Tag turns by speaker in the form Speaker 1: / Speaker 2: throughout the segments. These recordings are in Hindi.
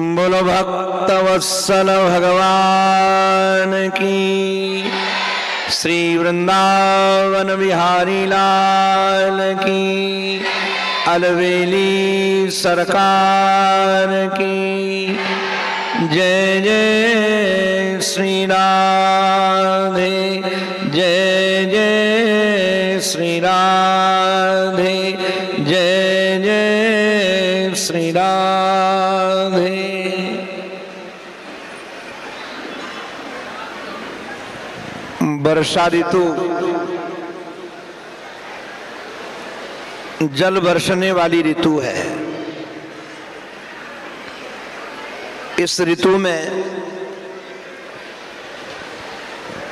Speaker 1: बोलो भक्तवत्सल भगवान की, श्री वृंदावन बिहारी लाल की, अलवेली सरकार की जय जय श्री राधे, जय जय श्री राधे, जय जय श्री राधे। वर्षा ऋतु जल बरसने वाली ऋतु है। इस ऋतु में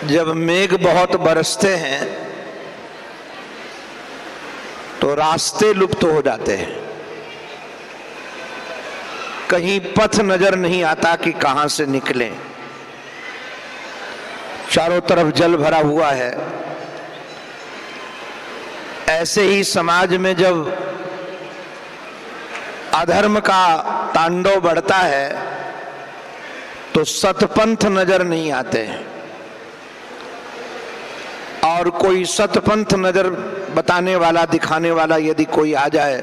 Speaker 1: जब मेघ बहुत बरसते हैं तो रास्ते लुप्त हो जाते हैं, कहीं पथ नजर नहीं आता कि कहां से निकलें। चारों तरफ जल भरा हुआ है। ऐसे ही समाज में जब अधर्म का तांडव बढ़ता है तो सतपंथ नजर नहीं आते हैं, और कोई सतपंथ नजर बताने वाला, दिखाने वाला यदि कोई आ जाए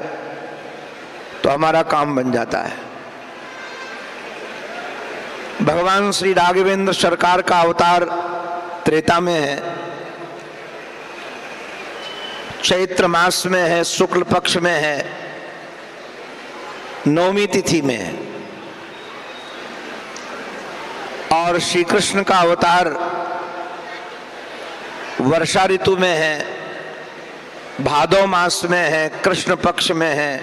Speaker 1: तो हमारा काम बन जाता है। भगवान श्री राघवेंद्र सरकार का अवतार त्रेता में है, चैत्र मास में है, शुक्ल पक्ष में है, नवमी तिथि में है। और श्री कृष्ण का अवतार वर्षा ऋतु में है, भादो मास में है, कृष्ण पक्ष में है,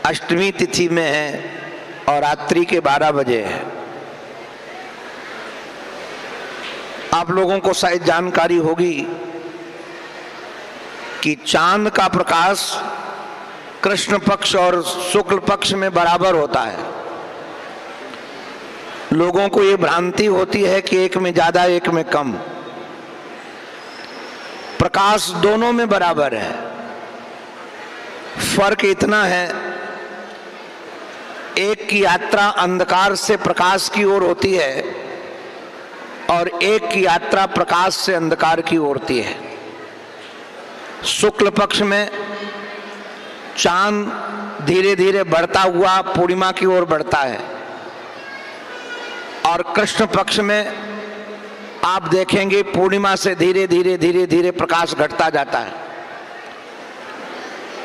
Speaker 1: अष्टमी तिथि में है और रात्रि के 12 बजे है। आप लोगों को शायद जानकारी होगी कि चांद का प्रकाश कृष्ण पक्ष और शुक्ल पक्ष में बराबर होता है। लोगों को ये भ्रांति होती है कि एक में ज्यादा एक में कम। प्रकाश दोनों में बराबर है, फर्क इतना है एक की यात्रा अंधकार से प्रकाश की ओर होती है और एक की यात्रा प्रकाश से अंधकार की ओर होती है। शुक्ल पक्ष में चांद धीरे धीरे बढ़ता हुआ पूर्णिमा की ओर बढ़ता है और कृष्ण पक्ष में आप देखेंगे पूर्णिमा से धीरे धीरे धीरे धीरे प्रकाश घटता जाता है।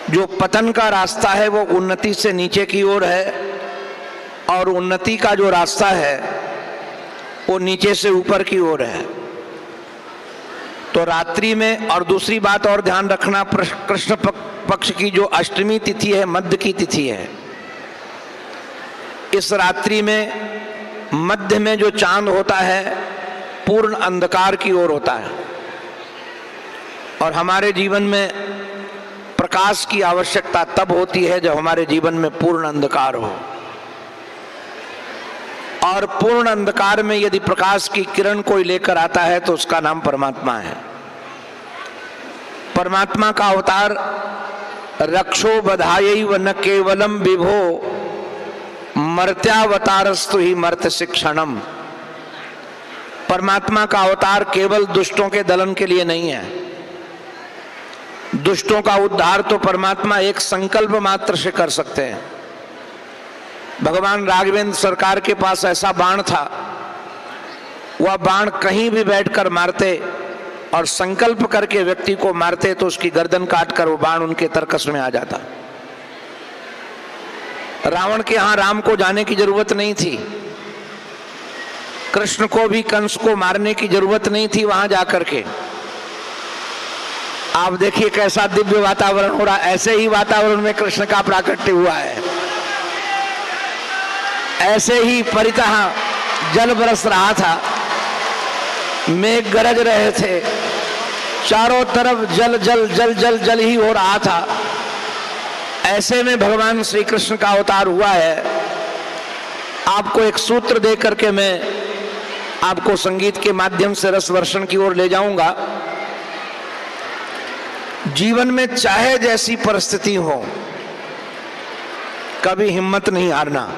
Speaker 1: जो पतन का रास्ता है वो उन्नति से नीचे की ओर है और उन्नति का जो रास्ता है वो नीचे से ऊपर की ओर है। तो रात्रि में, और दूसरी बात और ध्यान रखना, कृष्ण पक्ष की जो अष्टमी तिथि है मध्य की तिथि है। इस रात्रि में मध्य में जो चांद होता है पूर्ण अंधकार की ओर होता है और हमारे जीवन में प्रकाश की आवश्यकता तब होती है जब हमारे जीवन में पूर्ण अंधकार हो। और पूर्ण अंधकार में यदि प्रकाश की किरण कोई लेकर आता है तो उसका नाम परमात्मा है। परमात्मा का अवतार रक्षो बधाई व न केवलम विभो मर्त्यावतारस्तु ही मर्त्य शिक्षणम। परमात्मा का अवतार केवल दुष्टों के दलन के लिए नहीं है। दुष्टों का उद्धार तो परमात्मा एक संकल्प मात्र से कर सकते हैं। भगवान राघवेंद्र सरकार के पास ऐसा बाण था, वह बाण कहीं भी बैठकर मारते और संकल्प करके व्यक्ति को मारते तो उसकी गर्दन काटकर वो बाण उनके तरकस में आ जाता। रावण के यहां राम को जाने की जरूरत नहीं थी, कृष्ण को भी कंस को मारने की जरूरत नहीं थी वहां जाकर के। आप देखिए कैसा दिव्य वातावरण हो रहा, ऐसे ही वातावरण में कृष्ण का प्राकट्य हुआ है। ऐसे ही परितः जल बरस रहा था, मेघ गरज रहे थे, चारों तरफ जल जल जल जल जल ही हो रहा था। ऐसे में भगवान श्री कृष्ण का अवतार हुआ है। आपको एक सूत्र दे करके मैं आपको संगीत के माध्यम से रस वर्षण की ओर ले जाऊंगा। जीवन में चाहे जैसी परिस्थिति हो, कभी हिम्मत नहीं हारना।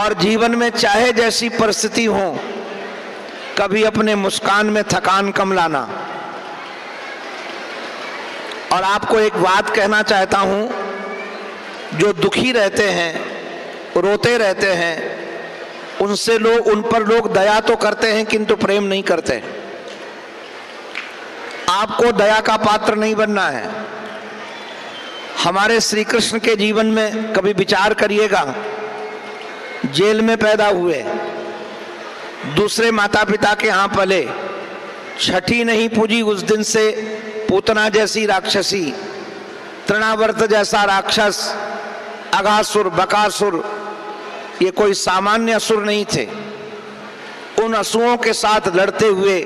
Speaker 1: और जीवन में चाहे जैसी परिस्थिति हो, कभी अपने मुस्कान में थकान कम लाना। और आपको एक बात कहना चाहता हूं, जो दुखी रहते हैं, रोते रहते हैं, उन पर लोग दया तो करते हैं किंतु प्रेम नहीं करते। आपको दया का पात्र नहीं बनना है। हमारे श्री कृष्ण के जीवन में कभी विचार करिएगा, जेल में पैदा हुए, दूसरे माता पिता के यहां पले, छठी नहीं पूजी उस दिन से पूतना जैसी राक्षसी, तृणावर्त जैसा राक्षस, अघासुर, बकासुर, ये कोई सामान्य असुर नहीं थे। उन असुरों के साथ लड़ते हुए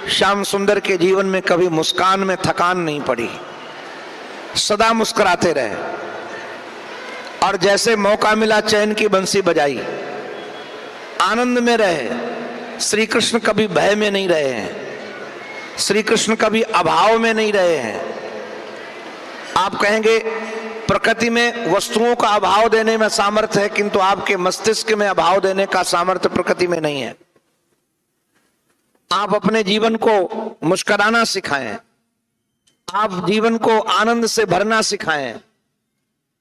Speaker 1: श्याम सुंदर के जीवन में कभी मुस्कान में थकान नहीं पड़ी, सदा मुस्कुराते रहे और जैसे मौका मिला चैन की बंसी बजाई, आनंद में रहे। श्री कृष्ण कभी भय में नहीं रहे हैं, श्री कृष्ण कभी अभाव में नहीं रहे हैं। आप कहेंगे प्रकृति में वस्तुओं का अभाव देने में सामर्थ्य है, किंतु आपके मस्तिष्क में अभाव देने का सामर्थ्य प्रकृति में नहीं है। आप अपने जीवन को मुस्कुराना सिखाएं, आप जीवन को आनंद से भरना सिखाएं।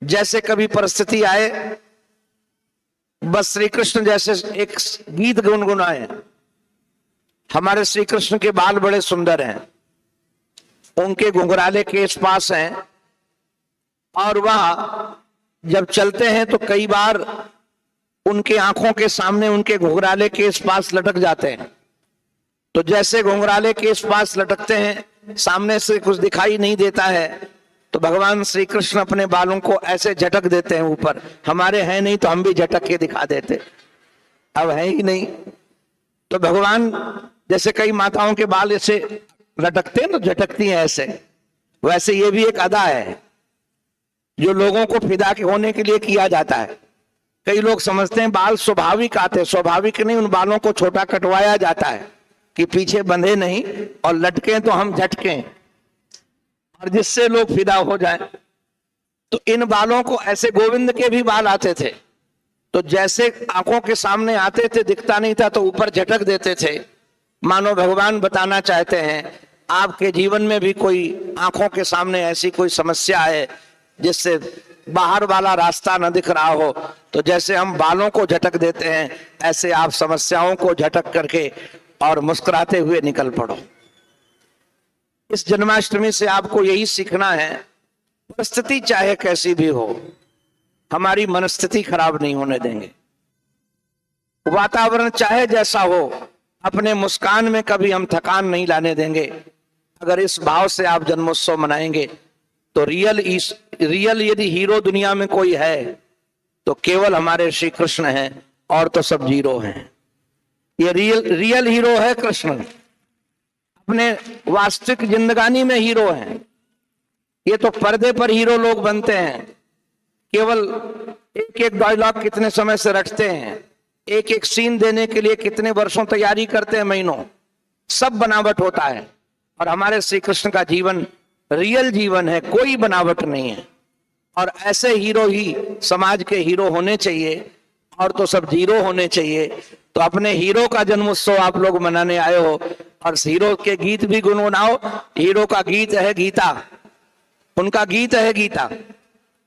Speaker 1: जैसे कभी परिस्थिति आए, बस श्री कृष्ण जैसे एक गीत गुनगुनाए। हमारे श्री कृष्ण के बाल बड़े सुंदर हैं, उनके घुंघराले केश पास हैं, और वह जब चलते हैं तो कई बार उनके आंखों के सामने उनके घुंघराले केश पास लटक जाते हैं। तो जैसे घुंघराले केश पास लटकते हैं, सामने से कुछ दिखाई नहीं देता है, तो भगवान श्री कृष्ण अपने बालों को ऐसे झटक देते हैं ऊपर। हमारे हैं नहीं तो हम भी झटक के दिखा देते, अब है ही नहीं तो भगवान, जैसे कई माताओं के बाल ऐसे लटकते हैं तो झटकती हैं ऐसे, वैसे ये भी एक अदा है जो लोगों को फिदा के होने के लिए किया जाता है। कई लोग समझते हैं बाल स्वाभाविक आते, स्वाभाविक नहीं, उन बालों को छोटा कटवाया जाता है कि पीछे बंधे नहीं और लटके तो हम झटकें और जिससे लोग फिदा हो जाएं। तो इन बालों को ऐसे गोविंद के भी बाल आते थे, तो जैसे आंखों के सामने आते थे दिखता नहीं था तो ऊपर झटक देते थे। मानो भगवान बताना चाहते हैं आपके जीवन में भी कोई आंखों के सामने ऐसी कोई समस्या है जिससे बाहर वाला रास्ता न दिख रहा हो, तो जैसे हम बालों को झटक देते हैं ऐसे आप समस्याओं को झटक करके और मुस्कुराते हुए निकल पड़ो। इस जन्माष्टमी से आपको यही सीखना है, परिस्थिति चाहे कैसी भी हो, हमारी मनस्थिति खराब नहीं होने देंगे। वातावरण चाहे जैसा हो, अपने मुस्कान में कभी हम थकान नहीं लाने देंगे। अगर इस भाव से आप जन्मोत्सव मनाएंगे तो रियल यदि हीरो दुनिया में कोई है तो केवल हमारे श्री कृष्ण हैं, और तो सब जीरो हैं। ये रियल हीरो है कृष्ण, अपने वास्तविक जिंदगानी में हीरो हैं। ये तो पर्दे पर हीरो लोग बनते हैं, केवल एक एक डायलॉग कितने समय से रटते हैं, एक एक सीन देने के लिए कितने वर्षों तैयारी करते हैं, महीनों, सब बनावट होता है। और हमारे श्री कृष्ण का जीवन रियल जीवन है, कोई बनावट नहीं है। और ऐसे हीरो ही समाज के हीरो होने चाहिए, और तो सब जीरो होने चाहिए। तो अपने हीरो का जन्मोत्सव आप लोग मनाने आए हो, और हीरो के गीत भी गुनगुनाओ। हीरो का गीत है गीता, उनका गीत है गीता,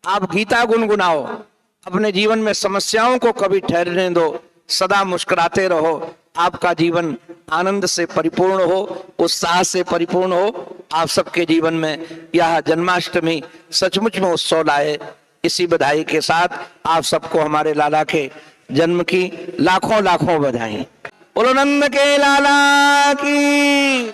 Speaker 1: आप गीता गुनगुनाओ। अपने जीवन में समस्याओं को कभी ठहरने दो, सदा मुस्कुराते रहो। आपका जीवन आनंद से परिपूर्ण हो, उत्साह से परिपूर्ण हो। आप सबके जीवन में यह जन्माष्टमी सचमुच में उत्सव लाए। इसी बधाई के साथ आप सबको हमारे लाला के जन्म की लाखों लाखों बधाई। बोलो नंद के लाला की।